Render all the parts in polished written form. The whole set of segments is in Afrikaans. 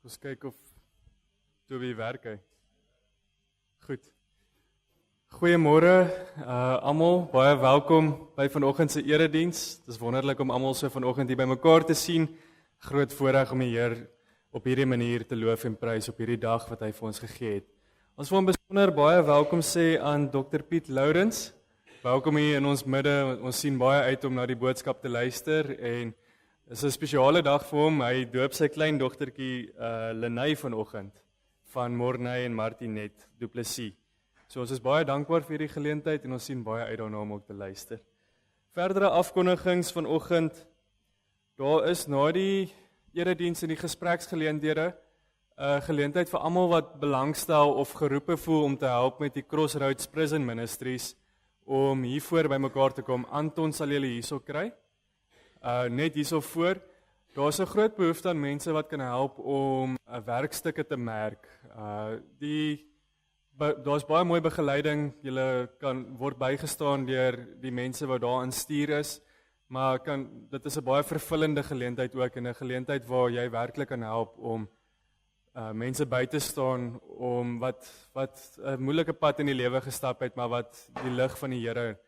Ons kyk of Toby werk hy. Goed. Goeiemôre almal, baie welkom by vanoggend se erediens. Dit is wonderlik om almal so vanoggend hier bymekaar te sien. Groot voorreg om die Here op hierdie manier te loof en prys op hierdie dag wat hy vir ons gegee het. Ons wil hom besonder baie welkom sê aan Dr. Piet Lourens. Welkom hier in ons midde. Ons sien baie uit om na die boodskap te luister en dit is 'n spesiale dag vir hom. Hy doop sy klein dogtertjie Lenay vanoggend van Morney en Martinet Du Plessis. So ons is baie dankbaar vir hierdie geleentheid en ons sien baie uit daarna om ook te luister. Verdere afkondigings vanoggend. Daar is na die erediens en die gespreksgeleenthede 'n geleentheid vir almal wat belangstel of geroepe voel om te help met die Crossroads Prison Ministries om hiervoor bymekaar te kom. Anton sal julle hierso kry. Net hierso voor, daar's 'n groot behoefte aan mense wat kan help om werkstukke te merk. Daar's baie mooi begeleiding, julle kan word bygestaan deur die mense wat daar in stuur is, maar dit is 'n baie vervullende geleentheid ook en 'n geleentheid waar jy werklik kan help om mense by te staan om wat 'n moeilike pad in die lewe gestap het, maar wat die lig van die Here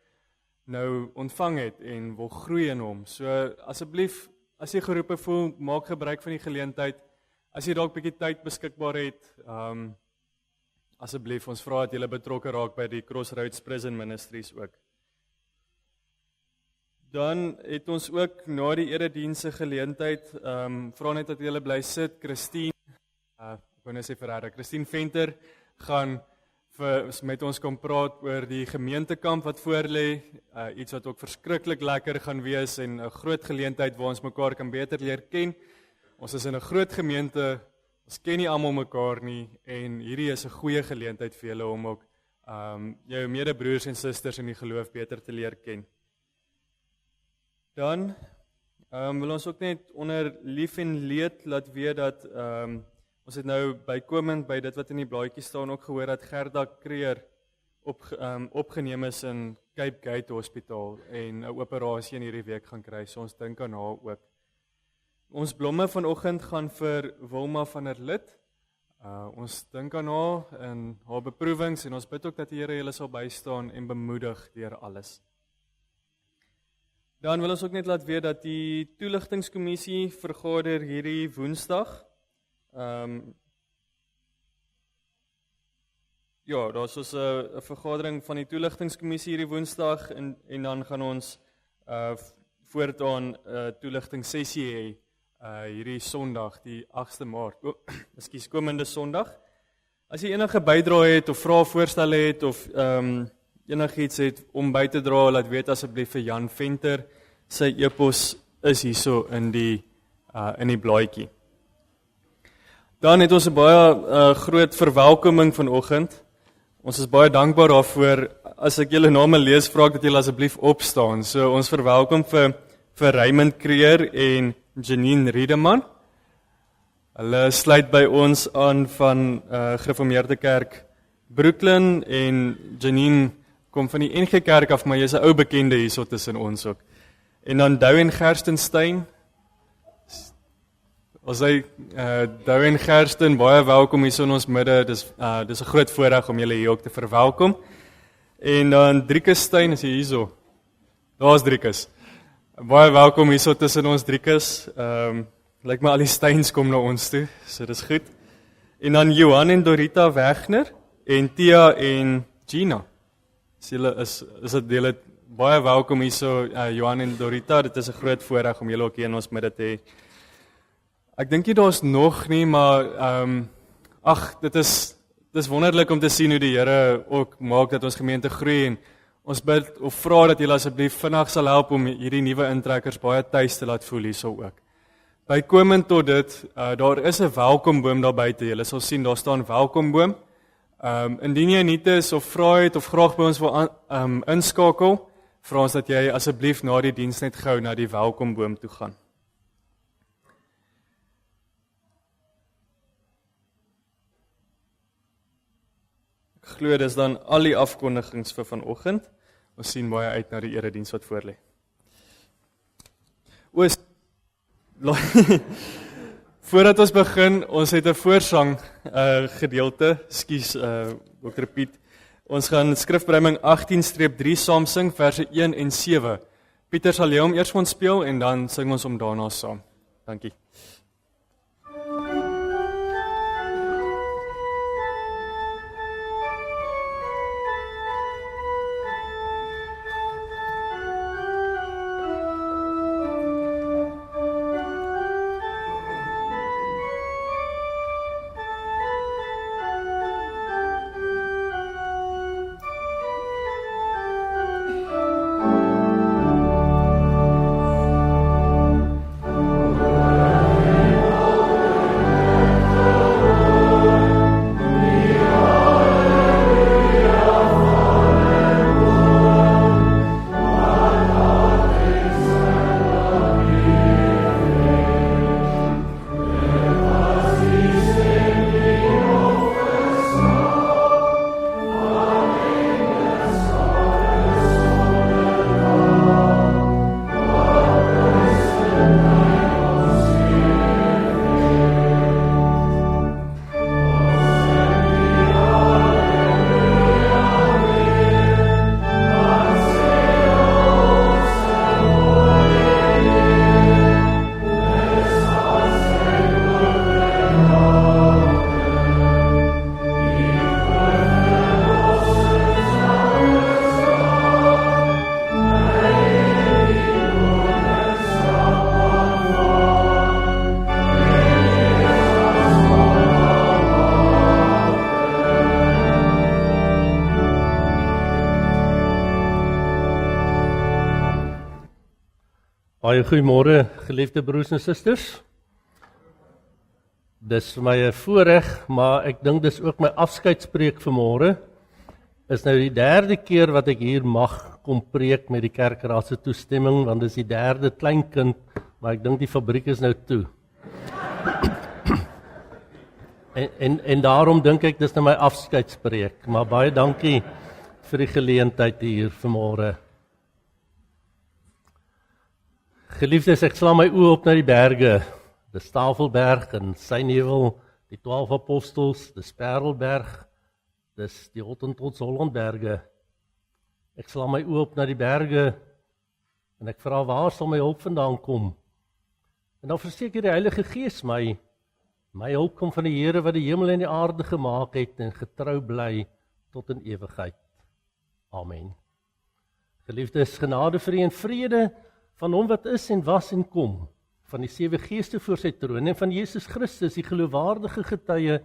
nou ontvang het en wil groei in hom. So asseblief, as jy geroepe voel, maak gebruik van die geleentheid. As jy dalk 'n bietjie tyd beskikbaar het, asseblief, ons vra dat jy betrokke raak by die Crossroads Prison Ministries ook. Dan het ons ook na die eredienste geleentheid, vra net dat jy bly sit. Christine, ek wou net sê verder, Christine Venter gaan met ons kom praat oor die gemeentekamp wat voorlê, iets wat ook verskriklik lekker gaan wees en 'n groot geleentheid waar ons mekaar kan beter leer ken. Ons is in 'n groot gemeente, ons ken nie almal mekaar nie en hierdie is 'n goeie geleentheid vir julle om ook jou medebroers en susters in die geloof beter te leer ken. Dan wil ons ook net onder lief en leed laat weet dat ons het nou bykomend by dit wat in die blaadjie staan ook gehoor dat Gerda Kreer opgeneem is in Cape Gate Hospitaal en 'n operasie in hierdie week gaan kry. So ons dink aan haar ook. Ons blomme vanoggend gaan vir Wilma van der Lid. Ons dink aan haar en haar beproewings en ons bid ook dat die Here julle sal bystaan en bemoedig deur alles. Dan wil ons ook net laat weet dat die toeligtingskommissie vergader hierdie Woensdag. Ja, daar is 'n vergadering van die toeligtingskommissie hierdie Woensdag en dan gaan ons voortaan 'n toeligtingssessie hê hierdie Sondag, die 8de Maart. Komende Sondag. As jy enige bydrae het of vrae voorstelle het of enigiets het om by te dra, laat weet asseblief vir Jan Venter. Sy e-pos is hierso in die blaadjie. Dan het ons 'n baie groot verwelkoming vanoggend. Ons is baie dankbaar daarvoor. As ek julle name lees, vra ek dat julle asseblief opstaan. So ons verwelkom vir Raymond Kreer en Janine Riedeman. Hulle sluit by ons aan van Gereformeerde Kerk Brooklyn en Janine kom van die NG Kerk af, maar jy's 'n ou bekende hierso tussen ons ook. En dan Douwen Gerstenstein. Ons sê Douwen Gersten, baie welkom hier in ons midde. Dis 'n groot voorreg om julle hier ook te verwelkom. En dan Driekus Stein is hierso. Daar's Driekus. Baie welkom hierso tussen ons Driekus. Lyk my al die Steins kom na ons toe, so dis goed. En dan Johan en Dorita Wegner en Tia en Gina. Is dit julle baie welkom hierso Johan en Dorita. Dit is 'n groot voorreg om julle ook hier in ons midde te hê. Ek dink nie daar's nog nie, maar dit is wonderlik om te sien hoe die Here ook maak dat ons gemeente groei en ons bid of vra dat julle asseblief vinnig sal help om hierdie nuwe intrekkers baie tuis te laat voel hierso ook. Bykomend tot dit, daar is 'n welkomboom daar buite. Julle sal sien daar staan welkomboom. Indien jy nie is of vra het of graag by ons wil inskakel, vra ons dat jy asseblief na die diens net gou na die welkomboom toe gaan. Ek glo dis dan al die afkondigings vir vanoggend. Ons sien baie uit na die erediens wat voorlê. Voordat ons begin, ons het 'n voorsang gedeelte, ekskuus, Dr. Piet. Ons gaan Skrifbreiding 18-3 saam sing, verse 1 en 7. Pieter sal jy hom eers vir ons speel en dan sing ons hom daarna saam. Dankie. Baie goeiemôre, geliefde broers en susters. Dis vir my 'n voorreg, maar ek dink dis ook my afskeidspreek vanmôre. Is nou die derde keer wat ek hier mag kom preek met die kerkraad se toestemming, want dis die derde kleinkind, maar ek dink die fabriek is nou toe. en daarom dink ek dis nou my afskeidspreek, maar baie dankie vir die geleentheid hier vanmôre. Geliefdes, ek slaan my oë op na die berge, dis Tafelberg en Synheuwel, die 12 apostels, dis Parelberg, dis die Hottentots Hollandberge. Ek slaan my oë op na die berge en ek vra, waar sal my hulp vandaan kom? En dan verseker die Heilige Gees my hulp kom van die Here wat die hemel en die aarde gemaak het en getrou bly tot in ewigheid. Amen. Geliefdes, genade vir u en vrede van hom wat is en was en kom, van die 7 geeste voor sy troon en van Jesus Christus, die geloofwaardige getuie,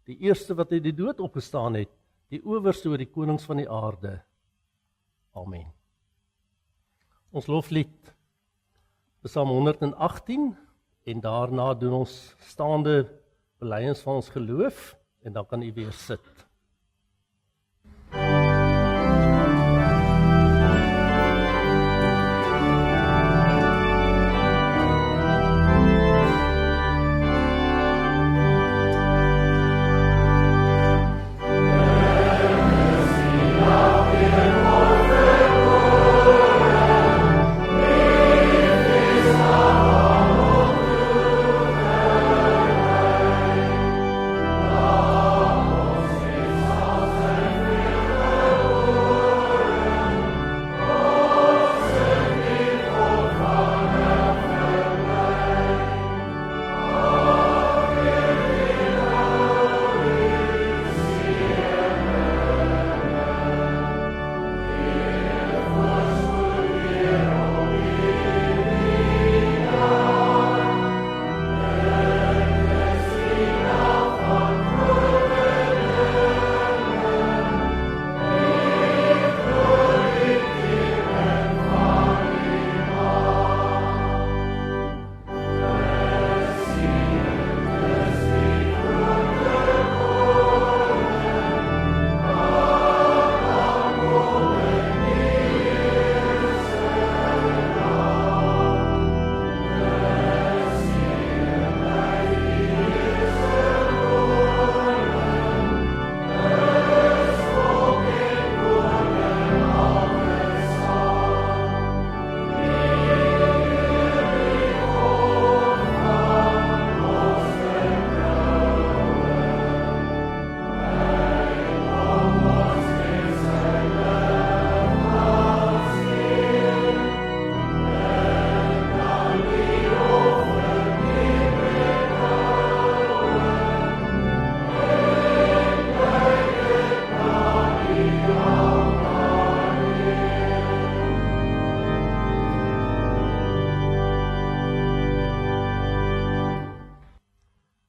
die eerste wat uit die dood opgestaan het, die owerste oor die konings van die aarde. Amen. Ons loflied, Psalm 118, en daarna doen ons staande belydenis van ons geloof, en dan kan u weer sit.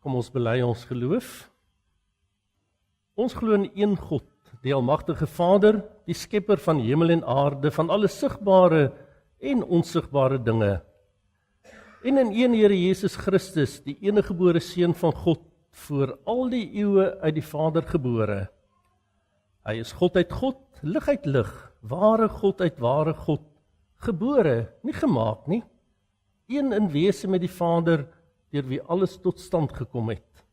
Kom ons bely ons geloof. Ons glo in een God, die almagtige Vader, die skepper van hemel en aarde, van alle sigbare en onsigbare dinge. En in een Here Jesus Christus, die eniggebore Seun van God, voor al die eeue uit die Vader gebore. Hy is God uit God, lig uit lig, ware God uit ware God, gebore, nie gemaak nie, een in wese met die Vader, deur wie alles tot stand gekom het.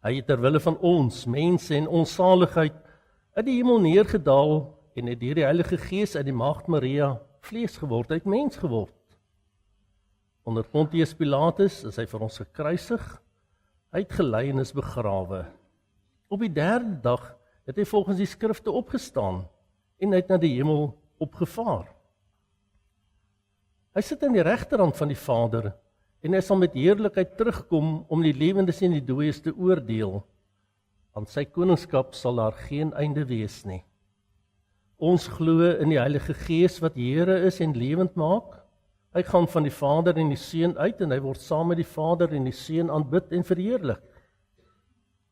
Hy het terwille van ons, mense en ons saligheid, uit die hemel neergedaal en het deur die Heilige Gees uit die Maagd Maria vlees geword, uit mens geword. Onder Pontius Pilatus is hy vir ons gekruisig, hy het gelei en is begrawe. Op die 3de dag het hy volgens die skrifte opgestaan en hy het na die hemel opgevaar. Hy sit aan die regterhand van die Vader en hy sal met heerlikheid terugkom om die lewendes en die dooies te oordeel. Aan sy koningskap sal daar geen einde wees nie. Ons glo in die Heilige Gees wat Here is en lewend maak. Hy gaan van die Vader en die Seun uit en hy word saam met die Vader en die Seun aanbid en verheerlik.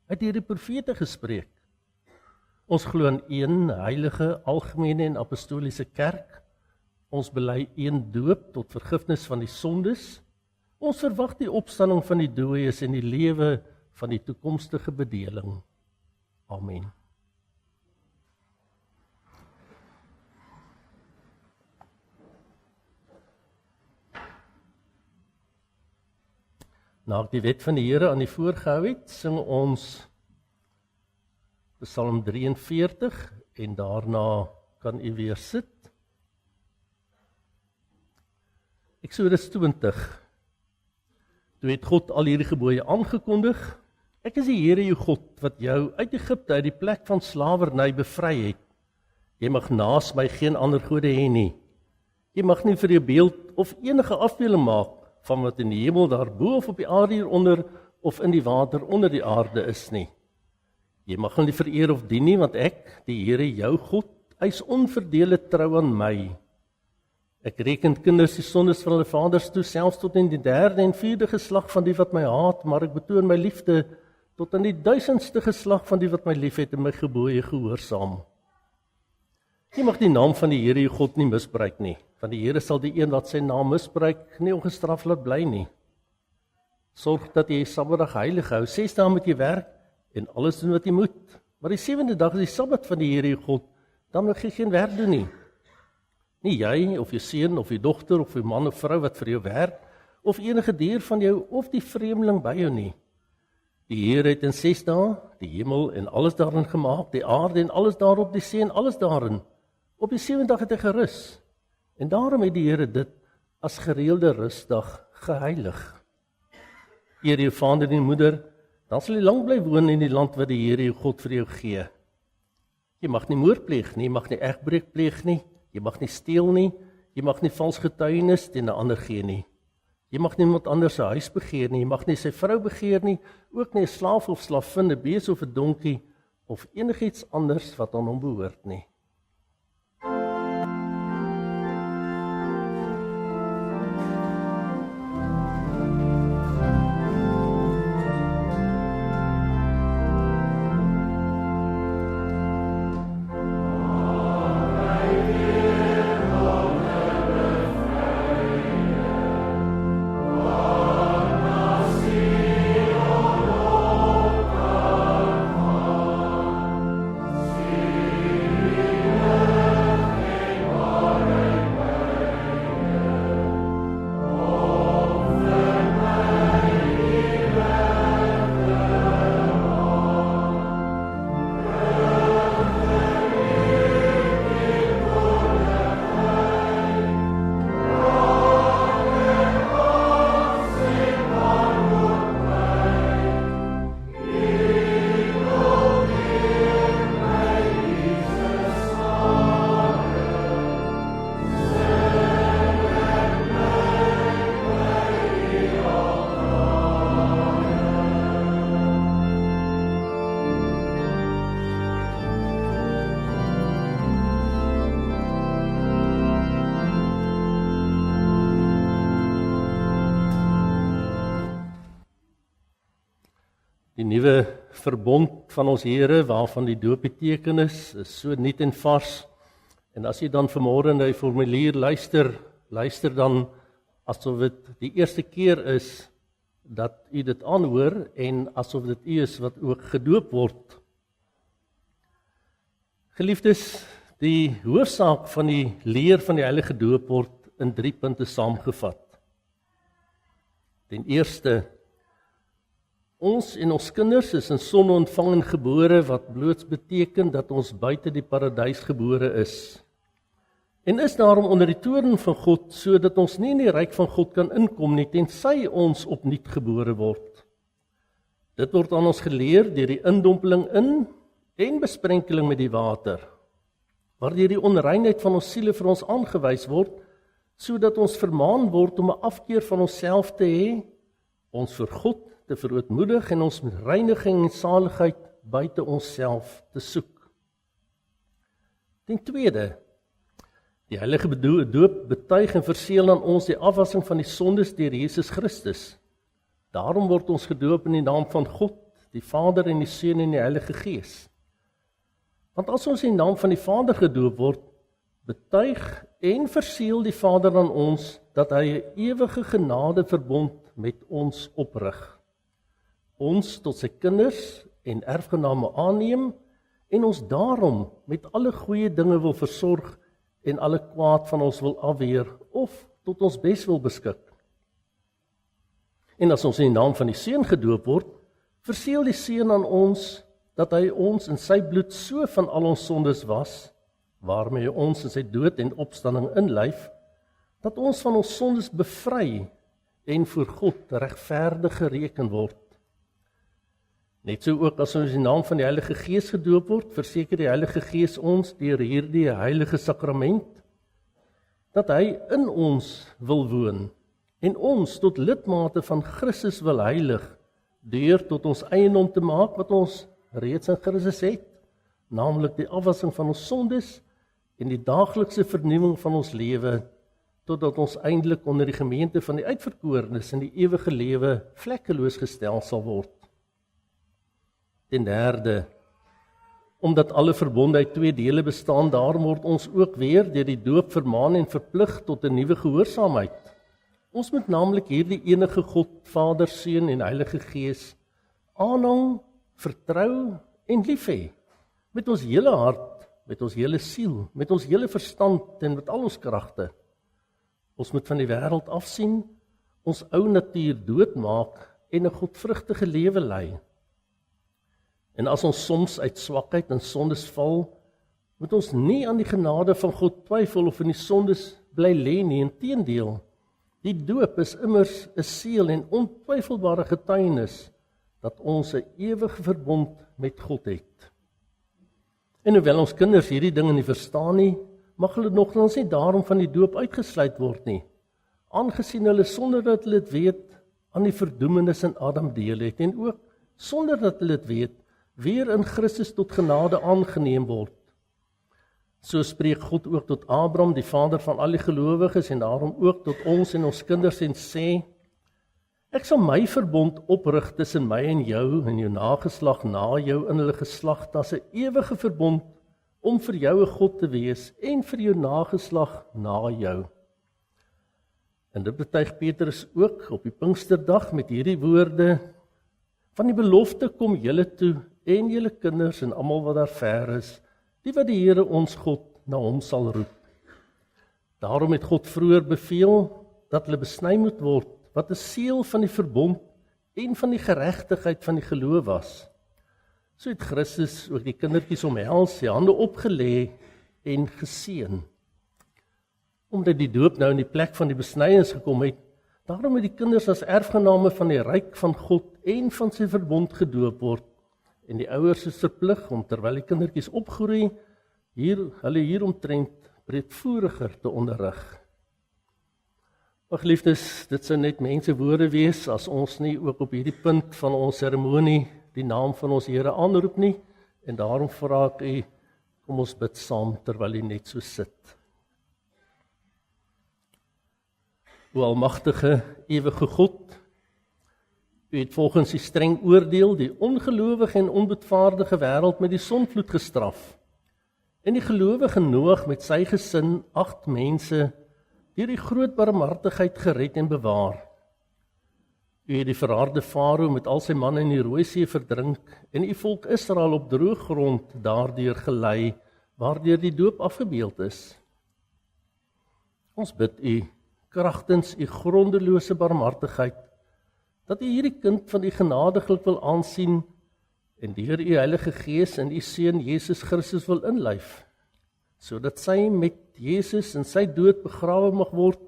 Hy het deur die profete gespreek. Ons glo in een heilige, algemene en apostoliese kerk. Ons bely een doop tot vergifnis van die sondes. Ons verwag die opstanding van die dooies en die lewe van die toekomstige bedeling. Amen. Na ek die wet van die Here aan die voorgehou het, sing ons Psalm 43 en daarna kan u weer sit. Eksodus 20. Toe het God al hierdie gebooie aangekondig. Ek is die Here jou God wat jou uit Egipte, uit die plek van slawerny bevry het. Jy mag naas my geen ander gode hê nie. Jy mag nie vir jou beeld of enige afbeelding maak van wat in die hemel daarbo of op die aarde hieronder of in die water onder die aarde is nie. Jy mag hulle nie vereer of dien nie, want ek, die Here jou God, eis onverdeelde trou aan my. Ek reken kinders die sondes van hulle vaders toe, selfs tot in die 3de en 4de geslag van die wat my haat, maar ek betoon my liefde tot aan die 1000ste geslag van die wat my liefhet en my gebooie gehoorsaam. Jy mag die naam van die Here jou God nie misbruik nie, want die Here sal die een wat sy naam misbruik nie ongestraf laat bly nie. Sorg dat jy Sabbatdag heilig hou, 6 dae moet jy werk en alles doen wat jy moet. Maar die 7de dag is die Sabbat van die Here jou God, dan mag jy geen werk doen nie. Nie jy, of jou seun, of jou dogter, of jou man of vrou wat vir jou werk, of enige dier van jou, of die vreemdeling by jou nie. Die Here het in 6 dae die hemel en alles daarin gemaak, die aarde en alles daarop, die see en alles daarin. Op die 7de dag het hy gerus. En daarom het die Here dit as gereelde rusdag geheilig. Eer jou vader en moeder, dan sal jy lank bly woon in die land wat die Here jou God vir jou gee. Jy mag nie moord pleeg nie, jy mag nie egbreek pleeg nie, jy mag nie steel nie, jy mag nie vals getuienis teen 'n ander gee nie. Jy mag niemand anders se huis begeer nie, jy mag nie sy vrou begeer nie, ook nie 'n slaaf of slavin, 'n bees of 'n donkie, of enigiets anders wat aan hom behoort nie. die nuwe verbond van ons Here, waarvan die doop betekenis is so nuut en vars. En as jy dan vanmôre na die formulier luister dan asof dit die eerste keer is dat u dit aanhoor en asof dit u is wat ook gedoop word. Geliefdes, die hoofsaak van die leer van die heilige doop word in 3 punte saamgevat. Ten eerste, ons en ons kinders is in sonde ontvang en gebore, wat bloots beteken dat ons buite die paradys gebore is. En is daarom onder die toorn van God, sodat ons nie in die ryk van God kan inkom nie, tensy ons opnuut gebore word. Dit word aan ons geleer deur die indompeling in en besprenkeling met die water, waardeur die onreinheid van ons siele vir ons aangewys word, sodat ons vermaan word om 'n afkeer van onsself te hê, ons vir God te verootmoedig en ons met reiniging en saligheid buite onsself te soek. Ten tweede, die heilige doop betuig en verseël aan ons die afwassing van die sondes deur Jesus Christus. Daarom word ons gedoop in die naam van God, die Vader en die Seun en die Heilige Gees. Want as ons in die naam van die Vader gedoop word, betuig en verseël die Vader aan ons dat hy 'n ewige genadeverbond met ons oprig. Ons tot sy kinders en erfgename aanneem en ons daarom met alle goeie dinge wil versorg en alle kwaad van ons wil afweer of tot ons bes wil beskik. En as ons in die naam van die Seun gedoop word, verseël die Seun aan ons dat hy ons in sy bloed so van al ons sondes was, waarmee hy ons in sy dood en opstanding inlyf, dat ons van ons sondes bevry en voor God regverdig gereken word. Net so ook as ons in die naam van die Heilige Gees gedoop word, verseker die Heilige Gees ons deur hierdie heilige sakrament, dat hy in ons wil woon en ons tot lidmate van Christus wil heilig, deur tot ons eiendom te maak wat ons reeds in Christus het, naamlik die afwassing van ons sondes en die daaglikse vernuwing van ons lewe, totdat ons eindelik onder die gemeente van die uitverkorenes in die ewige lewe vlekkeloos gestel sal word. Ten derde, omdat alle verbonde uit 2 dele bestaan, daarom word ons ook weer deur die doop vermaan en verplig tot 'n nuwe gehoorsaamheid. Ons moet naamlik hierdie enige God, Vader, Seun en Heilige Gees aanhang, vertrou en lief hê, met ons hele hart, met ons hele siel, met ons hele verstand en met al ons kragte. Ons moet van die wêreld afsien, ons ou natuur doodmaak en 'n godvrugtige lewe lei. En as ons soms uit swakheid en sondes val, moet ons nie aan die genade van God twyfel of in die sondes bly lê nie. Inteendeel, die doop is immers 'n seël en ontwyfelbare getuienis dat ons 'n ewige verbond met God het. En hoewel ons kinders hierdie dinge nie verstaan nie, mag hulle nogtans nie daarom van die doop uitgesluit word nie, aangesien hulle sonder dat hulle dit weet aan die verdoemenis in Adam deel het en ook sonder dat hulle dit weet weer in Christus tot genade aangeneem word. So spreek God ook tot Abraham, die vader van al die gelowiges, en daarom ook tot ons en ons kinders en sê: Ek sal my verbond oprig tussen my en jou nageslag na jou in hulle geslag as 'n ewige verbond om vir jou 'n God te wees en vir jou nageslag na jou. En dit betuig Petrus ook op die Pinksterdag met hierdie woorde: Van die belofte kom julle toe en julle kinders en almal wat daar ver is, die wat die Here ons God na hom sal roep. Daarom het God vroeër beveel dat hulle besny moet word, wat 'n seël van die verbond en van die geregtigheid van die geloof was. So het Christus ook die kindertjies omhels, sy hande opgelê en geseën. Omdat die doop nou in die plek van die besnyings gekom het, daarom het die kinders as erfgename van die ryk van God en van sy verbond gedoop word. En die ouers is verplig om terwyl die kindertjies opgroei, hulle hieromtrent breedvoeriger te onderrig. Maar geliefdes, dit sou net mensewoorde wees as ons nie ook op hierdie punt van ons seremonie die naam van ons Here aanroep nie, en daarom vra ek u, kom ons bid saam terwyl u net so sit. O almagtige, ewige God, U het volgens die streng oordeel die ongelowige en onbetvaardige wêreld met die sonvloed gestraf. En die gelowige Noag met sy gesin 8 mense deur die groot barmhartigheid gered en bewaar. U het die verharde Farao met al sy manne in die Rooi See verdrink en u volk Israel op droë grond daardeur gelei, waardeur die doop afgebeeld is. Ons bid u, kragtens u grondelose barmhartigheid, dat u hierdie kind van u genadiglik wil aansien en deur u Heilige Gees in u Seun Jesus Christus wil inlyf, sodat sy met Jesus in sy dood begrawe mag word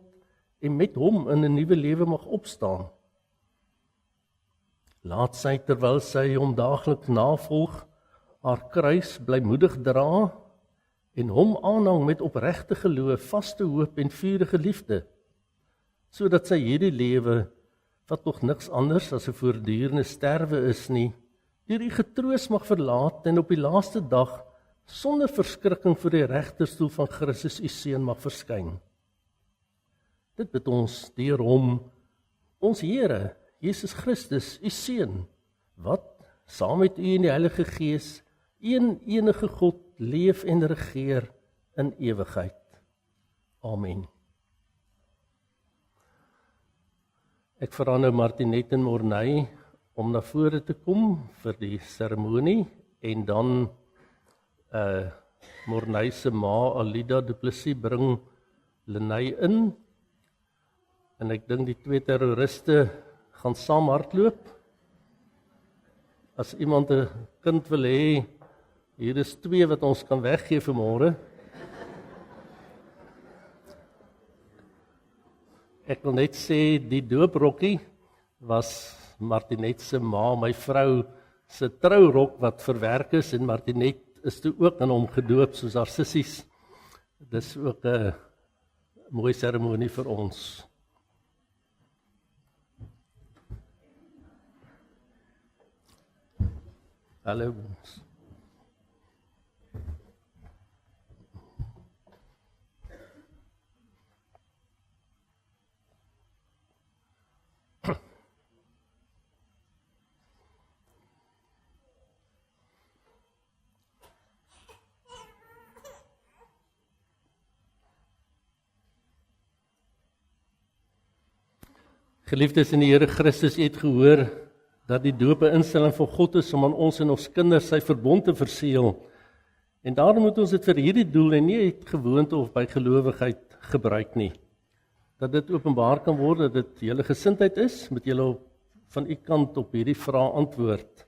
en met hom in 'n nuwe lewe mag opstaan. Laat sy terwyl sy hom daagliks navolg, haar kruis blymoedig dra en hom aanhang met opregte geloof, vaste hoop en vurige liefde, sodat sy hierdie lewe, wat nog niks anders as 'n voortdurende sterwe is nie, deur u getroos mag verlaat en op die laaste dag sonder verskrikking voor die regterstoel van Christus u Seun mag verskyn. Dit bid ons deur hom, ons Here, Jesus Christus, u Seun, wat saam met u in die Heilige Gees, een enige God, leef en regeer in ewigheid. Amen. Ek vra nou Martinet en Morney om na vore te kom vir die seremonie en dan Morney se ma Alida Du Plessis bring Lenay in en ek dink die 2 terroriste gaan saam hardloop. As iemand 'n kind wil hê, hier is 2 wat ons kan weggee vir môre. Ek wil net sê die dooprokkie was Martinet se ma, my vrou se trourok wat verwerk is en Martinet is toe ook aan hom gedoop soos haar sissies. Dis ook 'n mooi seremonie vir ons. Hallo. Geliefdes in die Here Christus, u het gehoor dat die doop 'n instelling van God is om aan ons en ons kinders sy verbond te verseël. En daarom moet ons dit vir hierdie doel en nie uit gewoonte of by gelowigheid gebruik nie. Dat dit openbaar kan word dat dit julle gesindheid is, moet julle van u kant op hierdie vraag antwoord.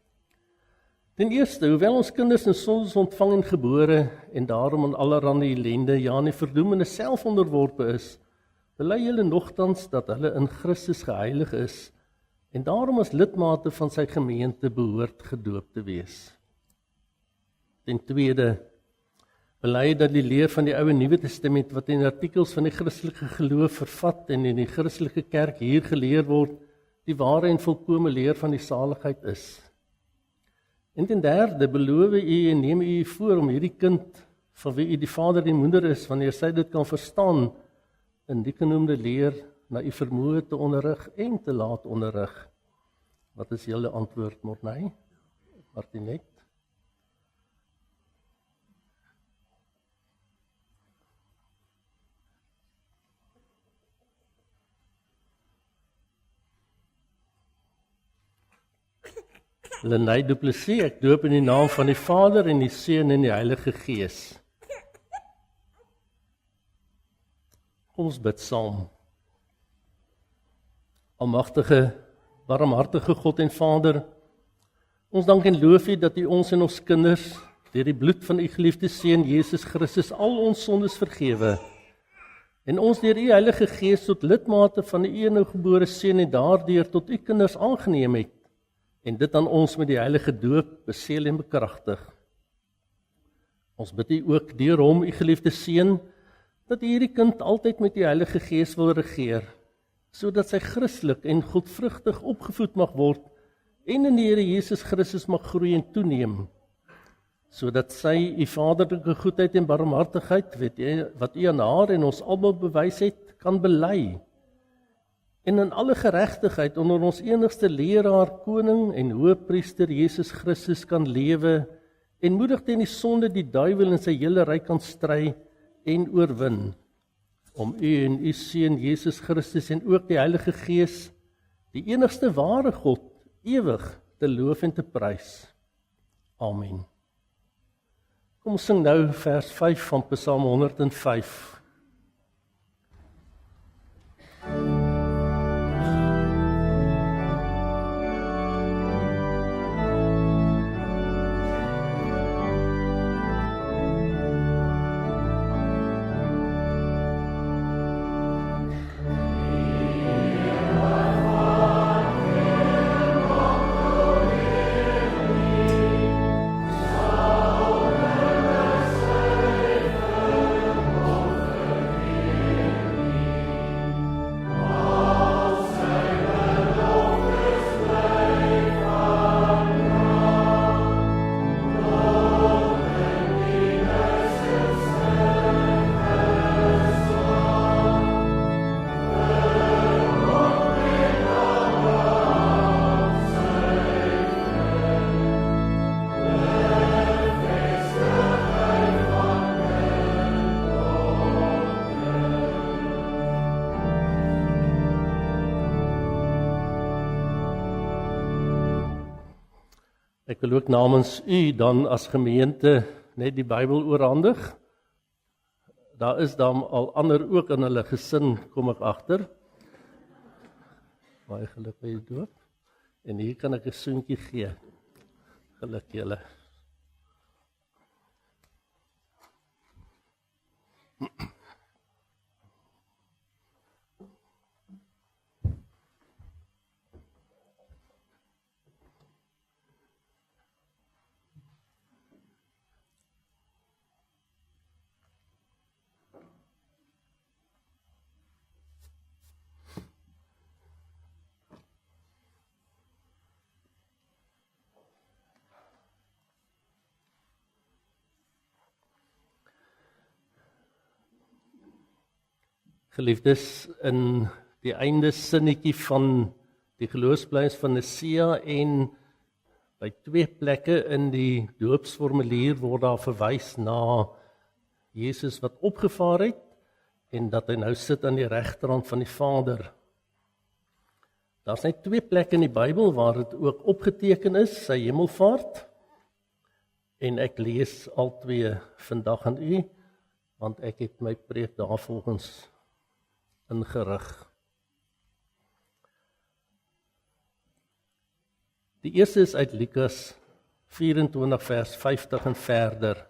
Ten eerste, hoewel ons kinders in sonde ontvang en gebore en daarom aan allerhande ellende, ja in die verdoemende self onderworpe is, bely julle nogtans dat hulle in Christus geheilig is en daarom as lidmate van sy gemeente behoort gedoop te wees. Ten tweede, bely dat die leer van die Ou en Nuwe Testament wat in artikels van die Christelike geloof vervat en in die Christelike kerk hier geleer word, die ware en volkome leer van die saligheid is. En ten derde, beloof u en neem u voor om hierdie kind, van wie u die vader en moeder is, wanneer sy dit kan verstaan, in die genoemde leer na u vermoë te onderrig en te laat onderrig. Wat is julle antwoord, Morney? Martinet? Lenay Du Plessis, ek doop in die naam van die Vader en die Seun en die Heilige Gees. Kom ons bid saam. Almagtige, barmhartige God en Vader, ons dank en loof u dat u ons en ons kinders deur die bloed van u geliefde Seun Jesus Christus al ons sondes vergewe en ons deur u Heilige Gees tot lidmate van die eniggebore Seun en daardeur tot u kinders aangeneem het en dit aan ons met die heilige doop beseël en bekragtig. Ons bid u ook deur hom, u geliefde Seun, dat u hierdie kind altyd met die Heilige Gees wil regeer, sodat sy Christelik en godvrugtig opgevoed mag word en in die Here Jesus Christus mag groei en toeneem, sodat sy u vaderlike goedheid en barmhartigheid, wat u aan haar en ons almal bewys het, kan bely en in alle geregtigheid onder ons enigste leraar, koning en hoëpriester Jesus Christus kan lewe en moedig teen die sonde die duiwel en sy hele ryk kan stry en oorwin. Om u en u seun Jesus Christus en ook die Heilige Gees, die enigste ware God, ewig te loof en te prys. Amen. Kom ons sing nou vers 5 van Psalm 105. Ek wil ook namens u dan as gemeente net die Bybel oorhandig. Daar is dan al ander ook in hulle gesin, kom ek agter. Baie geluk by die doop. En hier kan ek 'n soentjie gee. Geluk julle. Geliefdes, in die einde sinnetjie van die geloofsbelijdenis van Nicea en by 2 plekke in die doopsformulier word daar verwys na Jesus wat opgevaar het en dat hy nou sit aan die regterhand van die Vader. Daar's net 2 plekke in die Bybel waar dit ook opgeteken is, sy hemelvaart, en ek lees al 2 vandag aan u, want ek het my preek daarvolgens ingerig. Die eerste is uit Lukas 24 vers 50 en verder.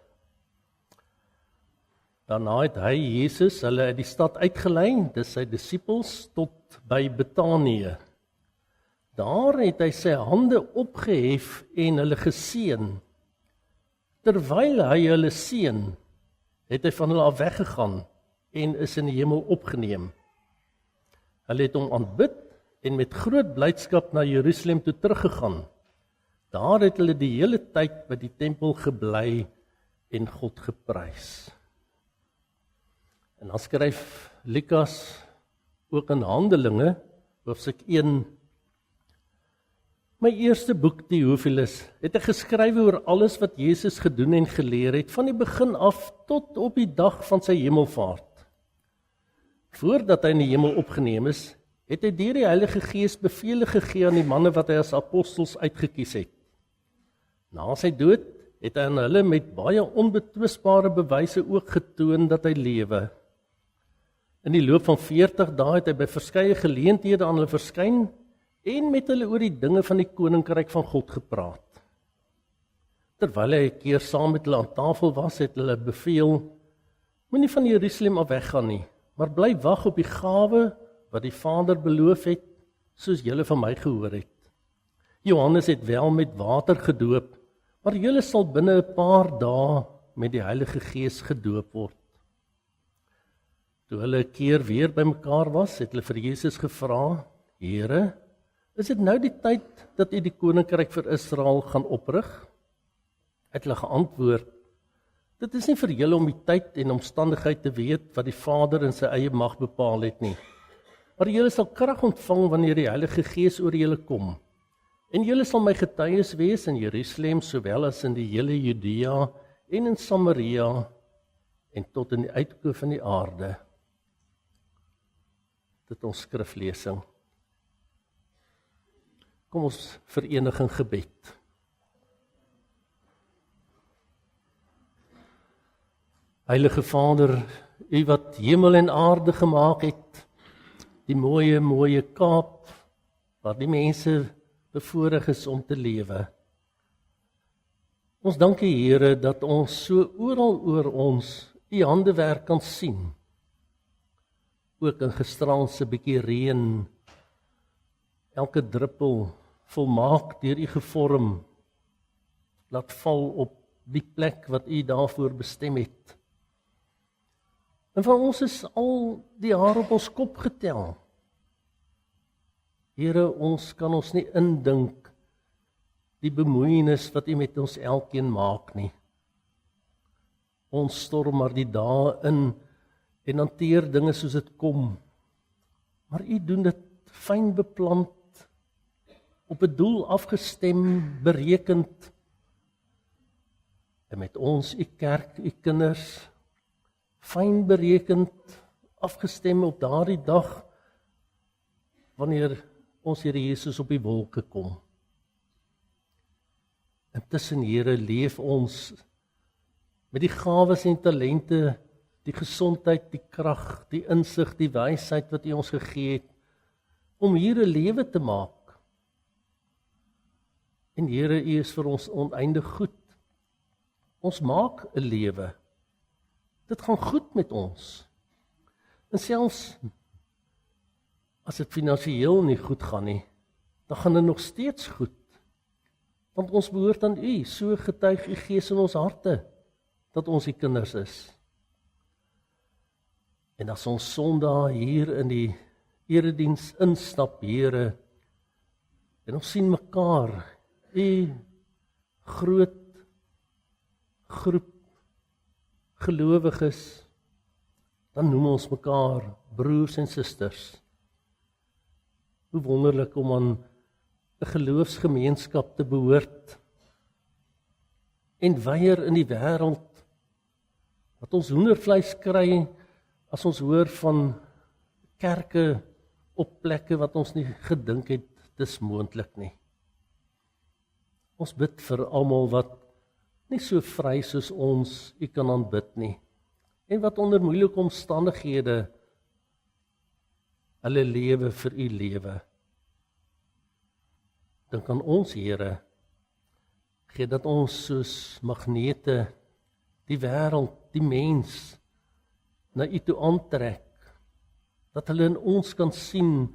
Daarna het hy, Jesus, hulle uit die stad uitgelei, dis sy disippels, tot by Betanië. Daar het hy sy hande opgehef en hulle geseën. Terwyl hy hulle seën, het hy van hulle af weggegaan en is in die hemel opgeneem. Hulle het hom aanbid en met groot blydskap na Jerusalem toe teruggegaan. Daar het hulle die hele tyd by die tempel gebly en God geprys. En dan skryf Lukas ook in Handelinge, hoofstuk 1, my eerste boek, Theophilus, het ek geskrywe oor alles wat Jesus gedoen en geleer het, van die begin af tot op die dag van sy hemelvaart. Voordat hy in die hemel opgeneem is, het hy deur die Heilige Gees bevele gegee aan die manne wat hy as apostels uitgekies het. Na sy dood het hy aan hulle met baie onbetwisbare bewyse ook getoon dat hy lewe. In die loop van 40 dae het hy by verskeie geleenthede aan hulle verskyn en met hulle oor die dinge van die koninkryk van God gepraat. Terwyl hy 'n keer saam met hulle aan tafel was, het hulle beveel, moenie van Jerusalem af weggaan nie, maar bly wag op die gawe wat die Vader beloof het, soos julle van my gehoor het. Johannes het wel met water gedoop, maar julle sal binne 'n paar dae met die Heilige Gees gedoop word. Toe hulle 'n keer weer bymekaar was, het hulle vir Jesus gevra, Here, is dit nou die tyd dat u die koninkryk vir Israel gaan oprig? Het hulle geantwoord, dit is nie vir julle om die tyd en omstandigheid te weet wat die Vader in sy eie mag bepaal het nie. Maar julle sal krag ontvang wanneer die Heilige Gees oor julle kom. En julle sal my getuies wees in Jerusalem, sowel as in die hele Judea en in Samaria en tot in die uithoeke van die aarde. Dit ons skriflesing. Kom ons verenig in gebed. Heilige Vader, U wat hemel en aarde gemaak het, die mooie Kaap, waar die mense bevoorreg is om te lewe. Ons dank U, Here, dat ons so oral oor ons U handewerk kan sien. Ook in gisterandse bietjie reën, elke druppel volmaak deur U gevorm, laat val op die plek wat U daarvoor bestem het. En van ons is al die haar op ons kop getel. Here, ons kan ons nie indink die bemoeienis wat U met ons elkeen maak nie. Ons storm maar die dae in en hanteer dinge soos dit kom. Maar U doen dit fyn beplant, op 'n doel afgestem, berekend. En met ons, U kerk, U kinders, fyn berekend, afgestem op daardie dag, wanneer ons Here Jesus op die wolke kom. Intussen, Here, leef ons met die gawes en talente, die gesondheid, die krag, die insig, die wysheid wat U ons gegee het, om hier 'n lewe te maak. En Here, U is vir ons oneindig goed. Ons maak 'n lewe. Dit gaan goed met ons. En selfs as dit finansiëel nie goed gaan nie, dan gaan dit nog steeds goed. Want ons behoort aan U, so getuig U Gees in ons harte, dat ons die kinders is. En as ons Sondag hier in die erediens instap, Here, en ons sien mekaar, U groot groep gelowiges, dan noem ons mekaar broers en susters. Hoe wonderlik om aan 'n geloofsgemeenskap te behoort en weier in die wêreld dat ons hoendervleis kry as ons hoor van kerke op plekke wat ons nie gedink het dis moontlik nie. Ons bid vir almal wat nie so vry soos ons U kan aanbid nie, en wat onder moeilike omstandighede hulle lewe vir U lewe. Dink aan ons, Here, gee dat ons soos magnete die wêreld, die mens na U toe aantrek, dat hulle in ons kan sien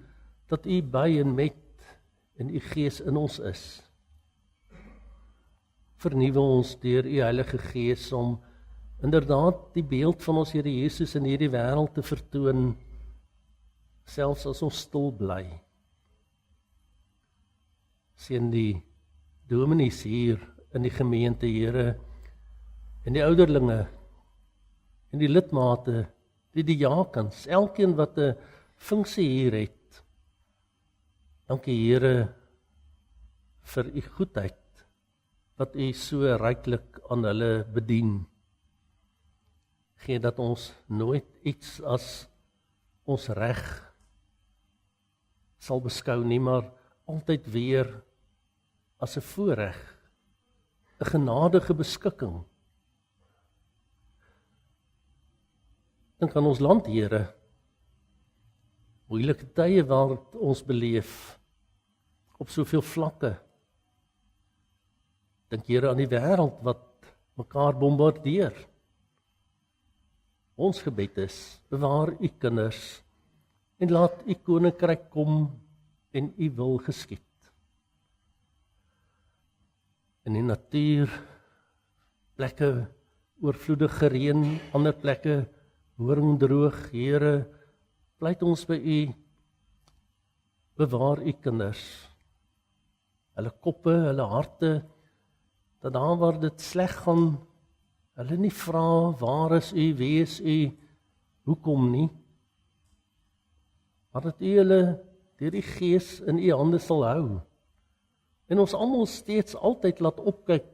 dat U by en met en U Gees in ons is. Vernuwe ons deur U Heilige Gees om inderdaad die beeld van ons Here Jesus in hierdie wêreld te vertoon, selfs as ons stil bly. Seën die dominees hier in die gemeente, Here, en die ouderlinge, en die lidmate, die diakens, elkeen wat 'n funksie hier het. Dankie, Here, vir U goedheid, wat U so ryklik aan hulle bedien. Gee dat ons nooit iets as ons reg sal beskou nie, maar altyd weer as 'n voorreg, 'n genadige beskikking. Dink aan ons land, Here, moeilike tye wat ons beleef, op soveel vlakke. Dink, Here, aan die wêreld wat mekaar bombardeer. Ons gebed is, bewaar U kinders, en laat U koninkryk kom, en U wil geskied. In die natuur, plekke oorvloedige reën, ander plekke horingdroog, Here, pleit ons by U, bewaar U kinders, hulle koppe, hulle harte, dat daar waar dit sleg gaan, hulle nie vra, waar is U, wie is U, hoekom nie, maar dat U hulle deur die Gees in U hande sal hou. En ons almal steeds altyd laat opkyk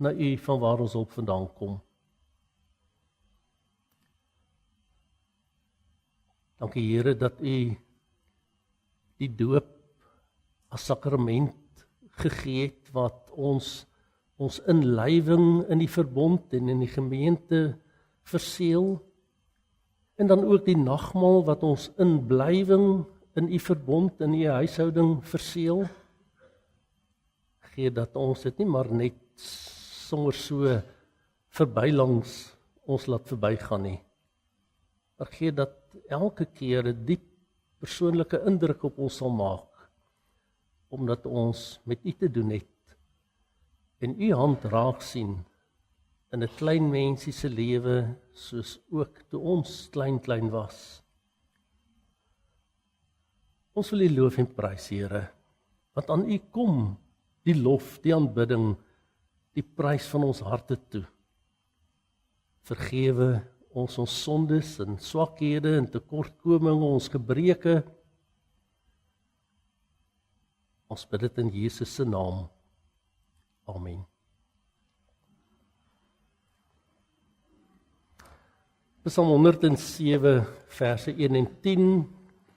na U van waar ons hulp vandaan kom. Dankie Here dat U die doop as sakrament gegee het wat ons inlywing in die verbond en in die gemeente verseël. En dan ook die nagmaal wat ons inblywing in U verbond, in U huishouding verseël. Gee dat ons dit nie maar net sommer so verbylangs ons laat verbygaan nie. Maar gee dat elke keer 'n diep persoonlike indruk op ons sal maak, omdat ons met U te doen het en U hand raak sien in 'n klein mensie se lewe, soos ook toe ons klein was. Ons wil U loof en prys, Here, want aan U kom die lof, die aanbidding, die prys van ons harte toe. Vergewe ons sondes en swakhede en tekortkominge, ons gebreke. Ons bid dit in Jesus se naam. Amen. Psalm 107 verse 1 en 10.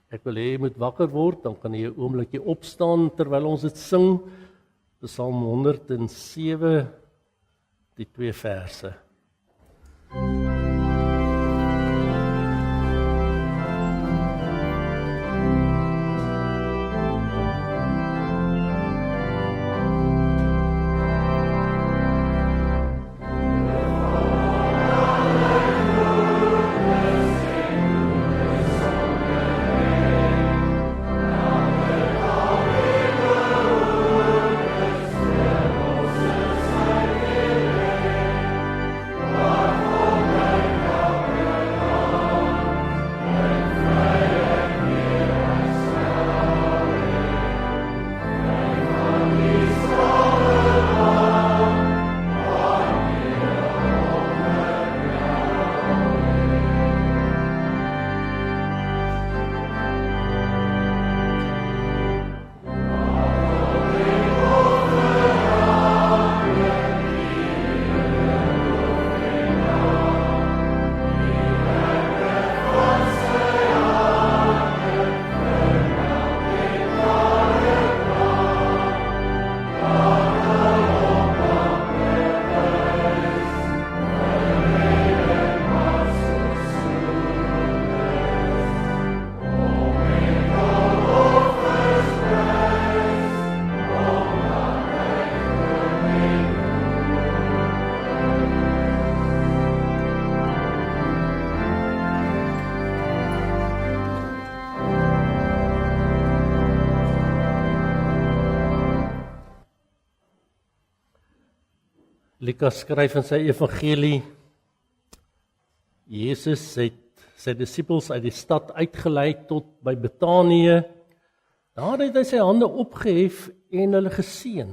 Ek wil hê jy moet wakker word, dan kan jy 'n oombliekie opstaan terwyl ons dit sing. Psalm 107, die 2 verse. Lukas skryf in sy evangelie, Jesus het sy disippels uit die stad uitgelei tot by Betanië. Daar het hy sy hande opgehef en hulle geseën.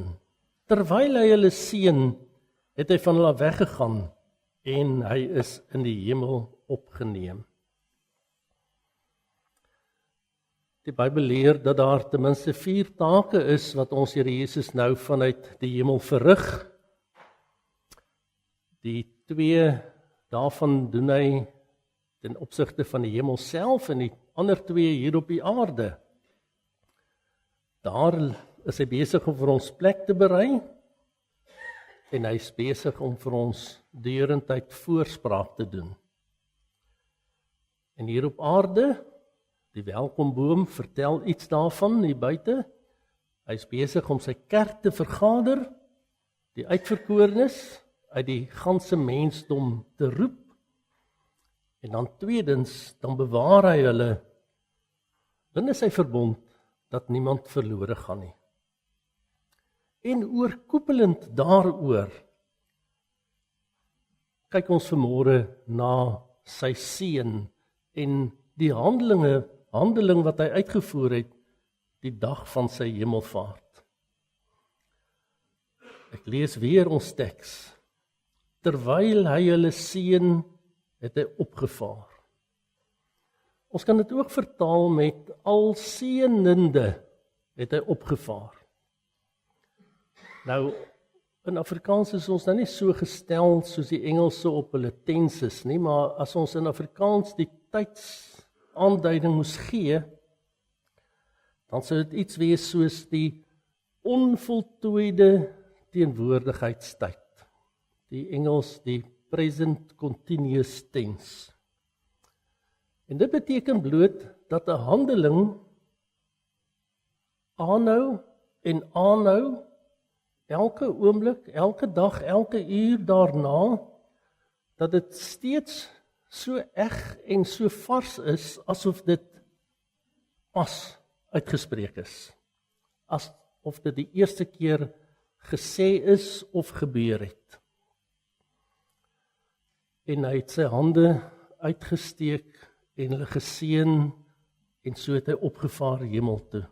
Terwyl hy hulle seën, het hy van hulle weggegaan en hy is in die hemel opgeneem. Die Bybel leer dat daar ten minste 4 take is wat ons Here Jesus nou vanuit die hemel verrig. Die 2 daarvan doen hy ten opsigte van die hemel self en die ander 2 hier op die aarde. Daar is hy besig om vir ons plek te berei en hy is besig om vir ons deurentyd voorspraak te doen. En hier op aarde, die welkomboom vertel iets daarvan hier buite. Hy is besig om sy kerk te vergader, die uitverkorenes uit die ganse mensdom te roep. En dan tweedens, dan bewaar hy hulle binne sy verbond dat niemand verlore gaan nie. En oorkoepelend daaroor kyk ons vanmôre na sy seën en die handeling wat hy uitgevoer het die dag van sy hemelvaart. Ek lees weer ons teks. Terwyl hy hulle seën, het hy opgevaar. Ons kan dit ook vertaal met al seënende het hy opgevaar. Nou, in Afrikaans is ons nou nie so gestel soos die Engelse op hulle tenses nie, maar as ons in Afrikaans die tydsaanduiding moes gee, dan sou dit iets wees soos die onvoltooide teenwoordigheidstyd. Die Engels die present continuous tense. En dit beteken bloot dat 'n handeling aanhou en aanhou, elke oomblik, elke dag, elke uur daarna, dat dit steeds so eg en so vars is, asof dit pas uitgespreek is. Asof dit die eerste keer gesê is of gebeur het. En hy het sy hande uitgesteek en hulle geseën en so het hy opgevaar hemel toe.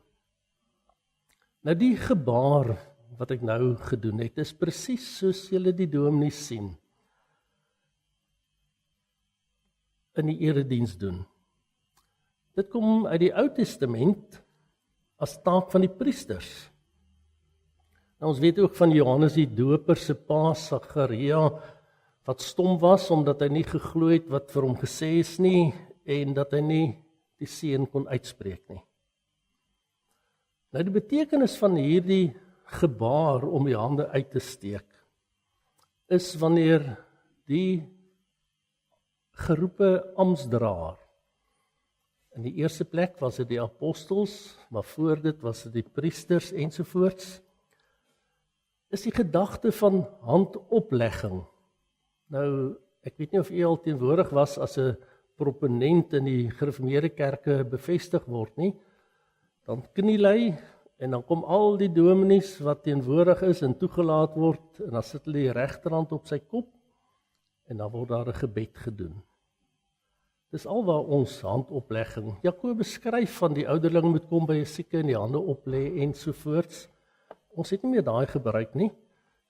Nou die gebaar wat ek nou gedoen het, is presies soos julle die dominees sien in die erediens doen. Dit kom uit die Ou Testament as taak van die priesters. Nou, ons weet ook van Johannes die Doper se pa Sagaria, wat stom was omdat hy nie geglo het wat vir hom gesê is nie en dat hy nie die seën kon uitspreek nie. Nou die betekenis van hierdie gebaar om die hande uit te steek is wanneer die geroepe amptsdraer, in die eerste plek was dit die apostels, maar voor dit was dit die priesters ensovoorts, is die gedagte van handoplegging. Nou, ek weet nie of u al teenwoordig was as 'n proponent in die gereformeerde kerke bevestig word nie, dan kniel hy en dan kom al die dominees wat teenwoordig is en toegelaat word en dan sit hulle die regterhand op sy kop en dan word daar 'n gebed gedoen. Dis alwaar ons handoplegging. Jakobus skryf van die ouderling moet kom by 'n sieke en die hande oplê ensovoorts. Ons het nie meer daai gebruik nie.